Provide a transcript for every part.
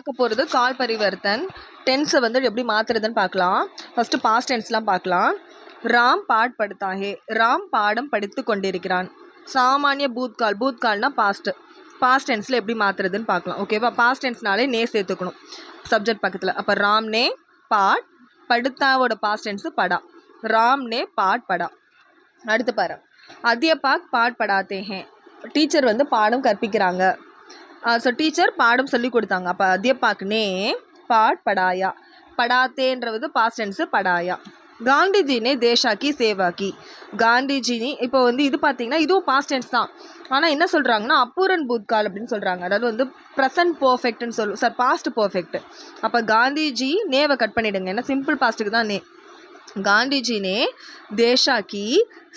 பார்க்க போகிறது கால் பரிவர்த்தன். டென்ஸை வந்து எப்படி மாற்றுறதுன்னு பார்க்கலாம். ஃபஸ்ட்டு பாஸ்ட் டென்ஸ்லாம் பார்க்கலாம். ராம் பாட் படுத்தா ஹே, ராம் பாடம் படித்து கொண்டிருக்கிறான். சாமானிய பூத்கால், பூத்கால்னா பாஸ்ட் டென்ஸில் எப்படி மாற்றுறதுன்னு பார்க்கலாம். ஓகேவா? பாஸ்ட் டென்ஸ்னாலே நே சேர்த்துக்கணும் சப்ஜெக்ட் பக்கத்தில். அப்போ ராம் நே பாட், படுத்தாவோட பாஸ்ட் டென்ஸு படா. ராம் நே பாட் படா. அடுத்து பாரு, அத்தியாபக் பாட் படாத்தே ஹே, டீச்சர் வந்து பாடம் கற்பிக்கிறாங்க. ஸோ டீச்சர் பாடம் சொல்லி கொடுத்தாங்க. அப்போ அத்தியாபக் நே பாட் படாயா, படாத்தேன்றது பாஸ்ட் டென்ஸு படாயா. காந்திஜி நே தேஷா கி சேவா கி, காந்திஜி இப்போ வந்து இது பார்த்தீங்கன்னா இதுவும் பாஸ்ட் டென்ஸ் தான். ஆனால் என்ன சொல்கிறாங்கன்னா அப்பூரன் பூத்கால் அப்படின்னு சொல்கிறாங்க. அதாவது வந்து ப்ரெசன்ட் பர்ஃபெக்ட்னு சொல்லுவோம் சார், பாஸ்ட் பர்ஃபெக்ட். அப்போ காந்திஜி நேவை கட் பண்ணிவிடுங்க, ஏன்னா சிம்பிள் பாஸ்ட்டுக்கு தான் நே. காந்திஜி நே தேஷா கி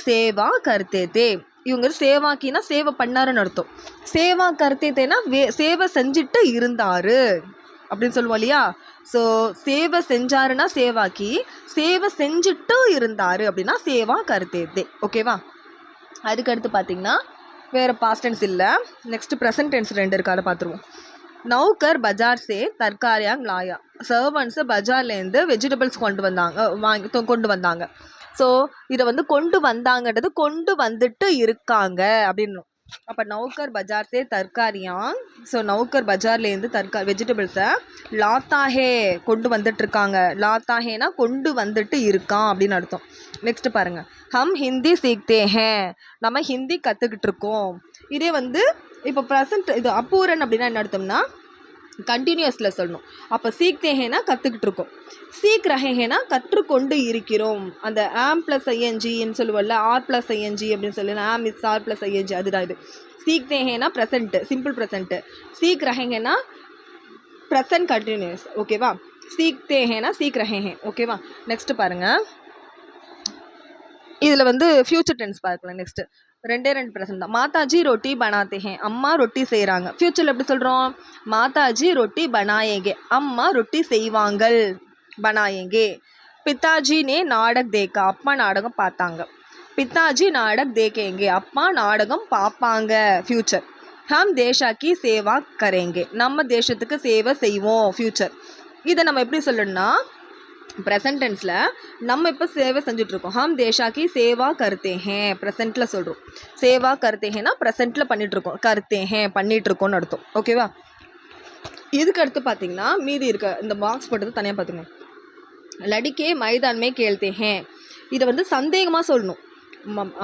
சேவா கர்த்தே தே, இவங்க சேவாக்கினா சேவை பண்ணாருன்னு அர்த்தம். சேவா கர்த்தேனா சேவை செஞ்சுட்டு இருந்தார் அப்படின்னு சொல்லுவோம் இல்லையா? ஸோ சேவை செஞ்சாருன்னா சேவாக்கி, சேவை செஞ்சுட்டு இருந்தார் அப்படின்னா சேவா கர்த்தே. ஓகேவா? அதுக்கடுத்து பார்த்தீங்கன்னா வேறு பாஸ்ட் டென்ஸ் இல்லை. நெக்ஸ்ட்டு ப்ரெசன்ட் டென்ஸ் 2 இருக்கு, அதை பார்த்துருவோம். நௌகர் பஜார் சே தர்காரியாங் லாயா, சர்வன்ஸு பஜார்லேருந்து வெஜிடபிள்ஸ் கொண்டு வந்தாங்க. ஸோ இதை வந்து கொண்டு வந்தாங்கன்றது கொண்டு வந்துட்டு இருக்காங்க அப்படின்னு. அப்போ நௌகர் பஜார் சே தர்காரியாங், ஸோ நௌகர் பஜார்லேருந்து வெஜிடபிள்ஸை லாத்தாஹே கொண்டு வந்துட்டுருக்காங்க. லாத்தாஹேனா கொண்டு வந்துட்டு இருக்கான் அப்படின்னு அர்த்தம். நெக்ஸ்ட்டு பாருங்கள், ஹம் ஹிந்தி சீக்தே ஹே, நம்ம ஹிந்தி கற்றுக்கிட்டு இருக்கோம். இதே வந்து இப்போ ப்ரெசன்ட் இது அப்பூரன் அப்படின்னா என்ன அர்த்தம்னா கண்டினியூஸில் சொல்லணும். அப்போ சீக்தேஹேனா கற்றுக்கிட்டு இருக்கோம், சீக் ரஹேஹேனா கற்றுக்கொண்டு இருக்கிறோம். அந்த ஆம் ப்ளஸ் ஐஎன்ஜின்னு சொல்லுவோம்ல, ஆர் ப்ளஸ் ஐஎன்ஜி அப்படின்னு சொல்லலாம். Am is R plus ING, அதுதான் இது. சீக்தேஹேனா ப்ரெசன்ட்டு, சிம்பிள் ப்ரெசன்ட்டு. சீக் ரஹேஹேனா ப்ரெசன்ட் கண்டினியூஸ். ஓகேவா? சீக்தேஹேனா சீக் ரஹேஹே. ஓகேவா? நெக்ஸ்ட்டு பாருங்கள், இதில் வந்து ஃப்யூச்சர் டென்ஸ் பார்க்கலாம். நெக்ஸ்ட்டு 2 ப்ரெசன்ட் தான். மாதாஜி ரொட்டி பனாத்தே ஹே, அம்மா ரொட்டி செய்கிறாங்க. ஃப்யூச்சரில் எப்படி சொல்கிறோம்? மாதாஜி ரொட்டி பனாயேங்கே, அம்மா ரொட்டி செய்வாங்கள், பனாயேங்கே. பிதாஜி நே நாடக் தேக்கா, அப்பா நாடகம் பார்த்தாங்க. பிதாஜி நாடக் தேக்கேங்கே, அப்பா நாடகம் பார்ப்பாங்க. ஃப்யூச்சர். ஹம் தேஷாக்கி சேவா கரேங்கே, நம்ம தேசத்துக்கு சேவை செய்வோம். ஃப்யூச்சர். இதை நம்ம எப்படி சொல்லணும்னா ப்ரெசன்ட் டென்ஸில் நம்ம இப்போ சேவை செஞ்சிட்ருக்கோம். ஹம் தேஷாக்கி சேவா கர்த்தே ஹே, ப்ரெசென்ட்டில் சொல்கிறோம். சேவா கர்த்தே ஹேனா ப்ரெசென்ட்டில் பண்ணிகிட்ருக்கோம், கர்த்தே ஹே பண்ணிகிட்ருக்கோன்னு அர்த்தம். ஓகேவா? இதுக்கு அடுத்து பார்த்தீங்கன்னா மீதி இருக்க இந்த பாக்ஸ் போட்டது தனியாக பார்த்துங்க. லடிக்கே மைதானமே கேள்த்தே ஹே, இதை வந்து சந்தேகமாக சொல்லணும்.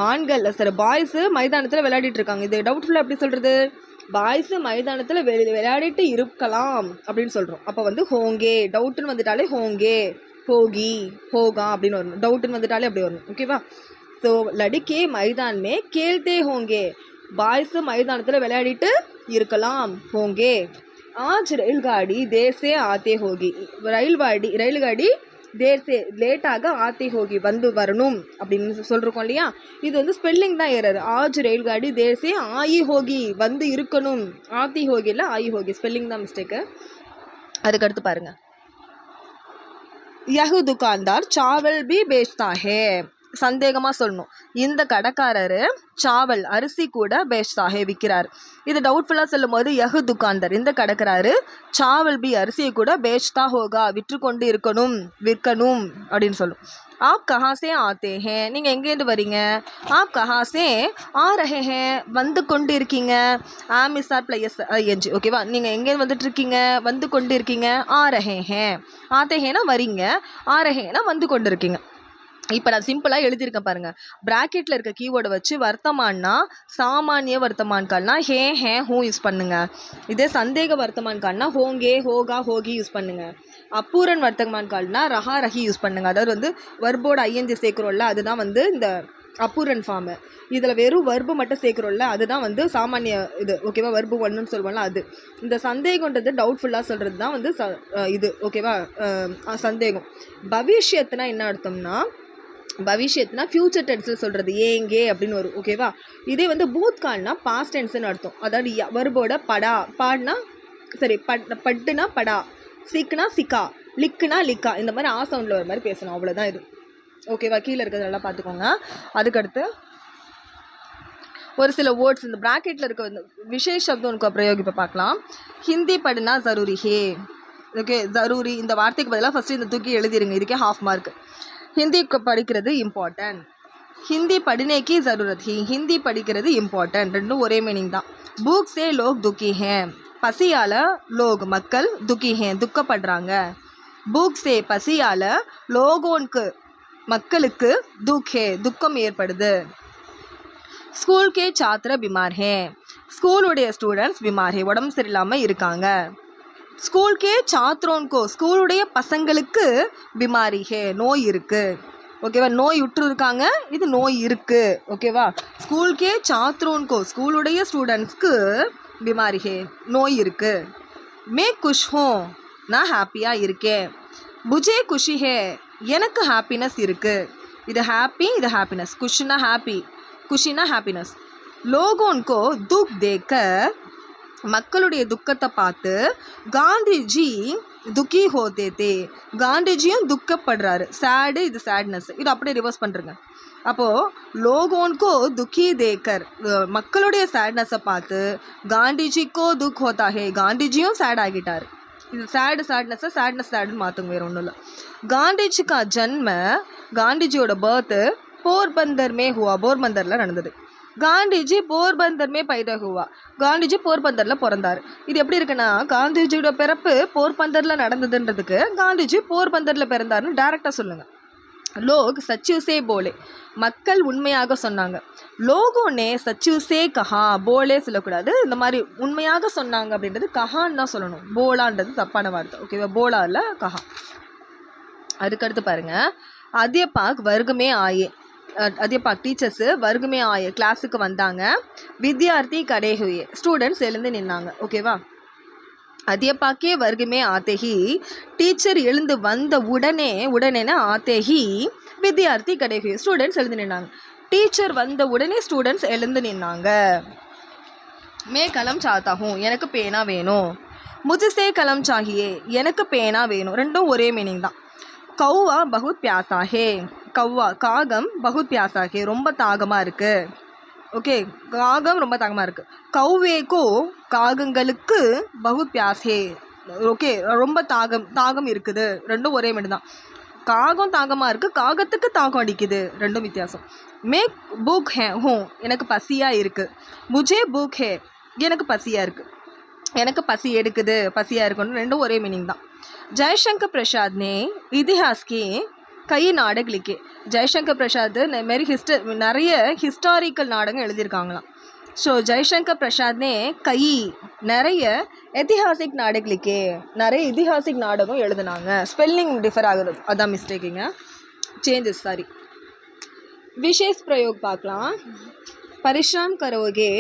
ஆண்கள் சார் பாய்ஸு மைதானத்தில் விளையாடிட்டு இருக்காங்க. இது டவுட்ஃபுல்லாக எப்படி சொல்கிறது? பாய்ஸு மைதானத்தில் விளையாடிட்டு இருக்கலாம் அப்படின்னு சொல்கிறோம். அப்போ வந்து ஹோங்கே, டவுட்டுன்னு வந்துட்டாலே ஹோங்கே, ஹோகி, ஹோகா அப்படின்னு வரணும். டவுட்டுன்னு வந்துட்டாலே அப்படி வரணும். ஓகேவா? ஸோ லடிக்கே மைதானமே கேள்த்தே ஹோங்கே, பாய்ஸு மைதானத்தில் விளையாடிட்டு இருக்கலாம், ஹோங்கே. ஆஜ் ரயில்காடி தேசே ஆத்தே ஹோகி, ரயில்காடி தேசே லேட்டாக ஆத்தி ஹோகி வரணும் அப்படின்னு சொல்லிருக்கோம் இல்லையா? இது வந்து ஸ்பெல்லிங் தான் ஏறாது. ஆஜ் ரயில்காடி தேசே ஆயி ஹோகி, வந்து இருக்கணும். ஆத்தி ஹோகி இல்லை, ஆயி ஹோகி, ஸ்பெல்லிங் தான் மிஸ்டேக்கு. அதுக்கடுத்து பாருங்க, யஹு துகான்தார் சாவல் பி பேச்தா ஹே, சந்தேகமாக சொல்லணும். இந்த கடைக்காரர் சாவல் அரிசி கூட பேச்தாஹே விற்கிறார். இது டவுட்ஃபுல்லாக சொல்லும் போது யஹு துகான்தார் இந்த கடைக்காரர் சாவல் பி அரிசியை கூட பேச்தா ஹோகா விற்று விற்கணும் அப்படின்னு சொல்லும். ஆப் கஹாசே ஆத்தே ஹே, நீங்கள் எங்கேருந்து வரீங்க? ஆப் கஹாசே ஆ ரஹே ஹே, வந்து கொண்டு இருக்கீங்க. Am is R plus ING. ஓகேவா? நீங்கள் எங்கேருந்து வந்துட்டு இருக்கீங்க? வந்து கொண்டு இருக்கீங்க. ஆ ரஹே ஹே, ஆத்தே ஹேனா வரீங்க, ஆ ரஹேனா வந்து கொண்டு இருக்கீங்க. இப்போ நான் சிம்பிளாக எழுதியிருக்கேன் பாருங்கள். ப்ராக்கெட்டில் இருக்க கீவேர்டை வச்சு வர்த்தமானா சாமானிய வர்த்தமான் கால்னா ஹே ஹே ஹூ யூஸ் பண்ணுங்கள். இதே சந்தேக வர்த்தமான் கால்னா ஹோங்கே, ஹோகா, ஹோகி யூஸ் பண்ணுங்கள். அப்பூரன் வர்த்தமான் கால்னா ரஹா, ரஹி யூஸ் பண்ணுங்கள். அதாவது வந்து வர்போட ஐஎன்ஜி சேர்க்குறோம்ல, அதுதான் வந்து இந்த அப்பூரன் ஃபார்மு. இதில் வெறும் வர்பு மட்டும் சேர்க்குறோம்ல, அதுதான் வந்து சாமானிய இது. ஓகேவா? வர்பு 1ன்னு சொல்லுவோம்ல அது. இந்த சந்தேகன்றது டவுட்ஃபுல்லாக சொல்கிறது தான் வந்து இது. ஓகேவா? சந்தேகம். பவிஷ்யத்துனா என்ன அர்த்தம்னா, பவிஷ்யத்னா ஃப்யூச்சர் டென்ஸில் சொல்கிறது, ஏங்கே அப்படின்னு வரும். ஓகேவா? இதே வந்து பூத்கால்னா பாஸ்ட் டென்ஸ்னு அர்த்தம். அதாவது வர்போட பாட்னா சரி, பட்டுனா படா, சிக்னா சிக்கா, லிக்குனா லிக்கா, இந்த மாதிரி ஆ சவுண்டில் ஒரு மாதிரி பேசணும். அவ்வளோதான் இது. ஓகேவா? கீழே இருக்கிறது நல்லா பார்த்துக்கோங்க. அதுக்கடுத்து ஒரு சில வேர்ட்ஸ் இந்த ப்ராக்கெட்டில் இருக்க விசேஷ சப்தம் உனக்கு பிரயோகிப்பை பார்க்கலாம். ஹிந்தி படுனா ஜரூரி ஹே, ஓகே ஜரூரி இந்த வார்த்தைக்கு பதிலாக ஃபஸ்ட்டு இந்த தூக்கி எழுதிருங்க, இதுக்கே ஹாஃப் மார்க். ஹிந்தி படிக்கிறது important. Hindi படினே Ki ஜரூரத் he, Hindi படிக்கிறது இம்பார்ட்டன்ட். ரெண்டும் ஒரே மீனிங் தான். பூக் சே லோக் துக்கி ஹே, பசியால் லோக் மக்கள் துக்கி ஹே துக்கப்படுறாங்க. பூக் சே பசியால் லோகோன்க்கு மக்களுக்கு துக் ஹே துக்கம் ஏற்படுது. ஸ்கூல் கே சாத்திர பிமார் ஹே, ஸ்கூலுடைய ஸ்டூடெண்ட்ஸ் பிமார் ஹே உடம்பு சரியில்லாமல் இருக்காங்க. ஸ்கூல் கே சாத்ரோன்கோ ஸ்கூலுடைய பசங்களுக்கு பிமாரி ஹே நோய் இருக்குது. ஓகேவா, நோய் இருக்காங்க, இது நோய் இருக்குது. ஓகேவா, ஸ்கூல் கே சாத்ரோன்கோ ஸ்கூலுடைய ஸ்டூடெண்ட்ஸ்க்கு பிமாரி ஹே நோய் இருக்குது. மே குஷ் ஹோ நான் ஹாப்பியாக இருக்கேன். முஜே குஷி ஹே எனக்கு ஹாப்பினஸ் இருக்குது. இது ஹாப்பி, இது ஹாப்பினஸ். குஷ்னா ஹாப்பி, குஷினா ஹாப்பினஸ். லோகோன்கோ துக் தேக்க மக்களுடைய துக்கத்தை பார்த்து காந்திஜி துக்கி ஹோதே தே காந்திஜியும் துக்கப்படுறாரு. சேடு, இது சேட்னஸ். இது அப்படியே ரிவர்ஸ் பண்ணுறங்க. அப்போது லோகோன்கோ துக்கி தேக்கர் மக்களுடைய சேட்னஸை பார்த்து காந்திஜிக்கோ துக் ஹோதா ஹே காந்திஜியும் சேட் ஆகிட்டார். இது சேட்னஸை சேடுன்னு மாற்றுங்க, வேறு ஒன்றும் இல்லை. காந்திஜி கா ஜன்ம காந்திஜியோட பர்த்து போர்பந்தர் மே ஹுவா போர்பந்தரில் நடந்தது. காந்திஜி போர்பந்தர் மே பைதா ஹுவா காந்திஜி போர்பந்தரில் பிறந்தார். இது எப்படி இருக்குன்னா காந்திஜியோட பிறப்பு போர்பந்தரில் நடந்ததுன்றதுக்கு காந்திஜி போர்பந்தரில் பிறந்தார்னு டேரெக்டாக சொல்லுங்கள். லோக் சச்சுசே போலே மக்கள் உண்மையாக சொன்னாங்க. லோகோனே சச்சுசே கஹா போலே சொல்லக்கூடாது. இந்த மாதிரி உண்மையாக சொன்னாங்க அப்படின்றது கஹான்னு தான் சொல்லணும். போலான்றது தப்பான வார்த்தை. ஓகேவா, போலா இல்லை கஹா. அதுக்கடுத்து பாருங்கள், அத்தியாபக் வர்க்கமே ஆயே அத்தியாபக் டீச்சர்ஸு வர்க்கமே ஆயே கிளாஸுக்கு வந்தாங்க. வித்யார்த்தி கடே ஹுயே ஸ்டூடெண்ட்ஸ் எழுந்து நின்னாங்க. ஓகேவா, அத்தியாபக்கே வர்க்கமே ஆத்தேஹி டீச்சர் எழுந்து வந்த உடனேனா ஆத்தேஹி வித்யார்த்தி கடே ஹுயே ஸ்டூடெண்ட்ஸ் எழுந்து நின்னாங்க. டீச்சர் வந்த உடனே ஸ்டூடெண்ட்ஸ் எழுந்து நின்னாங்க. மே கலம் சாத்தா ஹூ எனக்கு பேனா வேணும். முஜ்சே கலம் சாஹியே எனக்கு பேனா வேணும். ரெண்டும் ஒரே மீனிங் தான். கௌவா பகுத் பியாசா ஹே கௌவா காகம் பகுத் பியாசா ஹே ரொம்ப தாகமாக இருக்குது. ஓகே, காகம் ரொம்ப தாகமாக இருக்குது. கௌவேக்கோ காகங்களுக்கு பகுத் பியாஸ் ஹே ஓகே ரொம்ப தாகம் இருக்குது. ரெண்டும் ஒரே மீனிங் தான். காகம் தாகமாக இருக்குது, காகத்துக்கு தாகம் அடிக்குது, ரெண்டும் வித்தியாசம். மே பூக் ஹே ஹூ எனக்கு பசியாக இருக்குது. முஜே பூக் ஹே எனக்கு பசியாக இருக்குது, எனக்கு பசி எடுக்குது, பசியாக இருக்குன்னு ரெண்டும் ஒரே மீனிங் தான். ஜெய்சங்கர் பிரசாத் ने इतिहास के कई नाटक लिखे. ஜெய்சங்கர் பிரசாத் மாரி நிறைய ஹிஸ்டாரிக்கல் நாடகம் எழுதியிருக்காங்களாம். ஸோ ஜெய்சங்கர் பிரசாத்னே நிறைய ஐதிஹாசிக் நாடகம் லிக்கே நிறைய இதிஹாசிக் நாடகம் எழுதுனாங்க. ஸ்பெல்லிங் டிஃபர் ஆகுது, அதான் மிஸ்டேக்குங்க, சேஞ்சஸ் சாரி. விசேஷ் பிரயோக் பார்க்கலாம். பரிஷ்ராம் கரோகே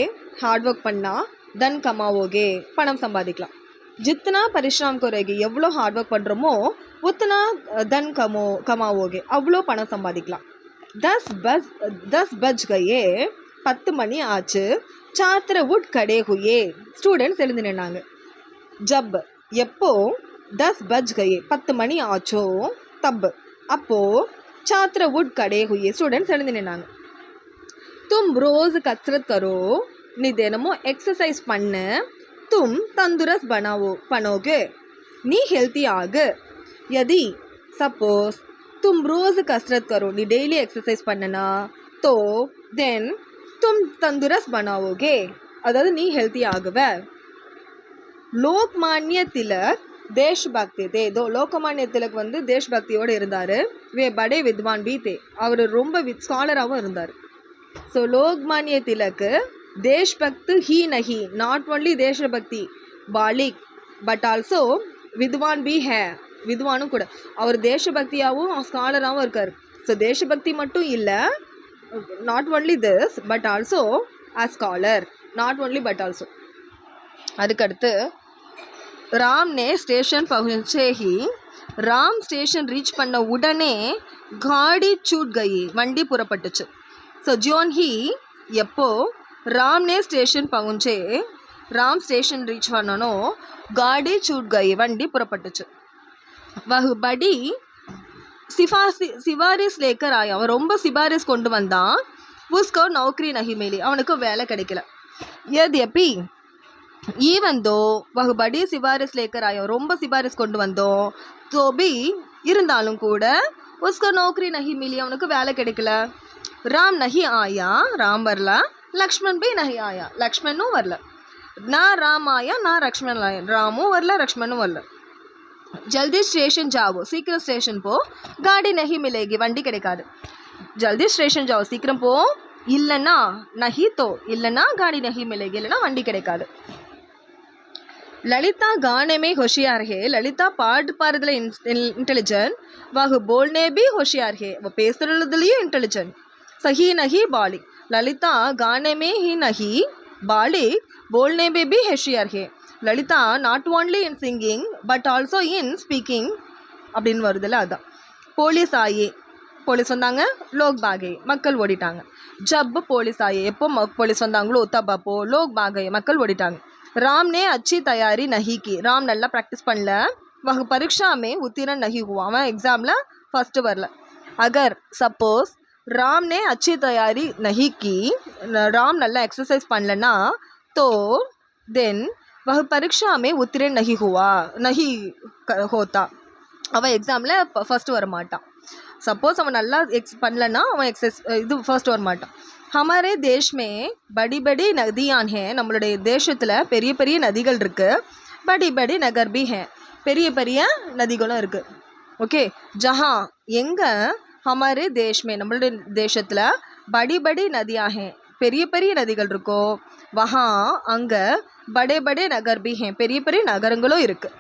ஹார்ட் ஒர்க் பண்ணால் தன் கமாவோகே பணம் சம்பாதிக்கலாம். जितना परिश्रम करोगे எவ்வளோ ஹார்ட் ஒர்க் பண்ணுறோமோ உத்தனா தன் கமாவோகே அவ்வளோ பணம் சம்பாதிக்கலாம். 10 பஜ் கயே 10 மணி ஆச்சு. சாத்திர உட் கடே ஹுயே ஸ்டூடெண்ட்ஸ் எழுந்து நின்னாங்க. ஜப் எப்போ 10 பஜ் கயே 10 மணி ஆச்சோ தப் அப்போ சாத்திர உட் கடே ஹுயே ஸ்டூடெண்ட்ஸ் எழுந்து நின்னாங்க. தும் ரோஸ் கசரத் கரோ நீ தினமும் எக்ஸசைஸ் பண்ணு. तुम तंदुरुस्त बनोगे नी हेल्थी आग. यदि सपोज तुम रोज़ कसरत करो नी डेली एक्सरसाइज पन्ना तो देन तुम तंदुरुस्त बनाओगे अदावदु नी हेल्थी आगवे. लोकमान्य तिलक देशभक्ति थे. दो लोकमान्य तिलक வந்து தேஷ்பக்தியோடு இருந்தார். வே படே வித்வான் பி தே அவர் ரொம்ப ஸ்காலராகவும் இருந்தார். ஸோ லோக்மான்ய திலக்கு देशभक्त ही नहीं नॉट ओनली देशभक्ति बालिक बट आल्सो विद्वान भी है विद्वाனும் கூட அவர் தேசபக்தியாகவும் ஸ்காலராகவும் இருக்கார். ஸோ தேசபக்தி மட்டும் இல்லை, not only this but also a scholar, not only but also. அதுக்கடுத்து ராம் நே ஸ்டேஷன் பहुंचे ही ராம் ஸ்டேஷன் ரீச் பண்ண உடனே காடி சூட் கயி வண்டி புறப்பட்டுச்சு. ஸோ ஜோன் ஹி எப்போ राम ने स्टेशन पहुंचे राम स्टेशन रीच பண்ணனோ गाड़ी छूट गई वंडी புறப்பட்டுச்சு. वह बड़ी सिफारिश लेकर आया அவன் ரொம்ப சிபாரிஸ் கொண்டு வந்தான். उसको नौकरी नहीं मिली அவனுக்கு வேலை கிடைக்கல. यद्यपि ஈவன் தோ வஹ் படி சிபாரிஸ் லேக்கர் ஆயோ, ரொம்ப சிபாரிஸ் கொண்டு வந்தோம். तो भी இருந்தாலும் கூட உஸ்கோ நௌக்கரி நஹி மிலி, அவனுக்கு வேலை கிடைக்கல. ராம் நஹி ஆயா, ராம் வரல. லக்ஷ்மண் பி நஹி ஆயா, லக்ஷ்மணும் வரல. நான் ராம் ஆயா நான் லக்ஷ்மண் ஆயா, ராமும் வரல லக்ஷ்மணும் வரல. ஜல்தி ஸ்டேஷன் ஜாவோ, சீக்கிரம் ஸ்டேஷன் போ. காடி நஹி மிலேகி, வண்டி கிடைக்காது. ஜல்தி ஸ்டேஷன் ஜாவோ, சீக்கிரம் போ. இல்லைன்னா நஹி தோ, இல்லைன்னா காடி நஹி மிலேகி, இல்லைன்னா வண்டி கிடைக்காது. ललिता गाने में होशियार है, ललिता பாட்டு பாடுறதுல इंटेलिजेंट, वह बोलने भी होशियार है, वो பேசுறதுலயும் इंटेलिजेंट. सही नहीं बालिक, ललिता गाने में ही नहीं बालिक बोलने में भी होशियार है. Lalita not only in singing but also in speaking அப்படின்னு வருதுல்ல அதான். போலீஸ் ஆயே, போலீஸ் வந்தாங்க. லோக் பாகே, மக்கள் ஓடிட்டாங்க. ஜப் போலீஸ் ஆயே, எப்போ போலீஸ் வந்தாங்களோ தப் அப்போ லோக் பாகே, மக்கள் ஓடிட்டாங்க. राम ने अच्छी तैयारी नहीं की, राम நல்லா ப்ராக்டிஸ் பண்ணல. वह परीक्षा में उत्तीर्ण नहीं हुआ, அவன் எக்ஸாமில் ஃபஸ்ட்டு வரல. अगर सपोज राम ने अच्छी तैयारी नहीं की, ராம் நல்லா எக்ஸசைஸ் பண்ணலன்னா तो देन वह परीक्षा में उत्तीर्ण नहीं हुआ नहीं होता, அவன் எக்ஸாமில் ஃபஸ்ட்டு வர மாட்டான். சப்போஸ் அவன் நல்லா பண்ணலன்னா அவன் இது ஃபர்ஸ்ட் வர மாட்டான். हमारे देश में बड़ी बड़ी नदियाँ हैं, நம்மளுடைய தேசத்தில் பெரிய பெரிய நதிகள் இருக்குது. बड़ी बड़ी नगर भी हैं, பெரிய பெரிய நதிகளும் இருக்குது. ஓகே, ஜஹா எங்கே, हमारे देश में நம்மளுடைய தேசத்தில் बड़ी बड़ी नदियाँ हैं, பெரிய பெரிய நதிகள் இருக்கோ, वहाँ அங்கே बड़े बड़े नगर भी हैं, பெரிய பெரிய நகரங்களும் இருக்குது.